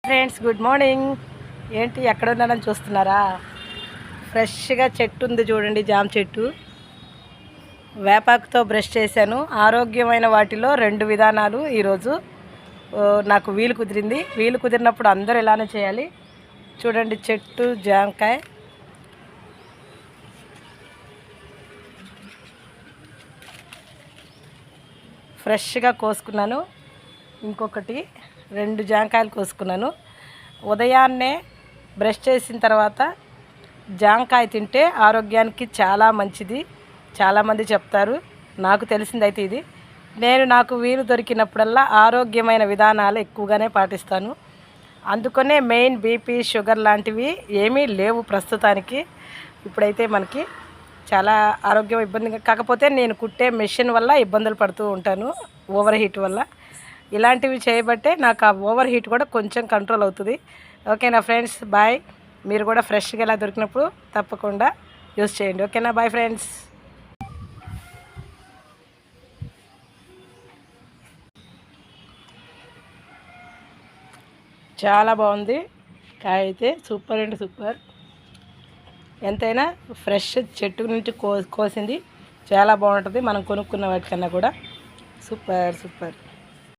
Friends good morning. ఏంటి ఎక్కడ ఉన్నానని చూస్తున్నారా? ఫ్రెష్గా చెట్టు ఉంది చూడండి, జామ చెట్టు. వేపాకుతో బ్రష్ చేశాను. ఆరోగ్యమైన వాటిలో 2 విధానాలు ఈరోజు నాకు వీలు కుదిరింది. వీలు కుదిరినప్పుడు అందరూ ఇలానే చేయాలి. చూడండి, చెట్టు జామకాయ ఫ్రెష్గా కోసుకున్నాను. ఇంకొకటి 2 జామకాయలు కోసుకున్నాను. ఉదయాన్నే బ్రష్ చేసిన తర్వాత జామకాయ తింటే ఆరోగ్యానికి చాలా మంచిది, చాలామంది చెప్తారు. నాకు తెలిసిందైతే ఇది. నాకు వీలు దొరికినప్పుడల్లా ఆరోగ్యమైన విధానాలు ఎక్కువగానే పాటిస్తాను. అందుకనే మెయిన్ బీపీ, షుగర్ లాంటివి ఏమీ లేవు ప్రస్తుతానికి. ఇప్పుడైతే మనకి చాలా ఆరోగ్యం ఇబ్బందిగా, కాకపోతే నేను కుట్టే మెషిన్ వల్ల ఇబ్బందులు పడుతూ ఉంటాను, ఓవర్ హీట్ వల్ల. ఇలాంటివి చేయబట్టే నాకు ఆ ఓవర్ హీట్ కూడా కొంచెం కంట్రోల్ అవుతుంది. ఓకేనా ఫ్రెండ్స్, బాయ్. మీరు కూడా ఫ్రెష్గా ఇలా దొరికినప్పుడు తప్పకుండా యూస్ చేయండి. ఓకేనా, బాయ్ ఫ్రెండ్స్. చాలా బాగుంది కాయ అయితే, సూపర్ అండి సూపర్. ఎంతైనా ఫ్రెష్ చెట్టు నుంచి కోసింది చాలా బాగుంటుంది, మనం కొనుక్కున్న వాటికన్నా కూడా. Super super.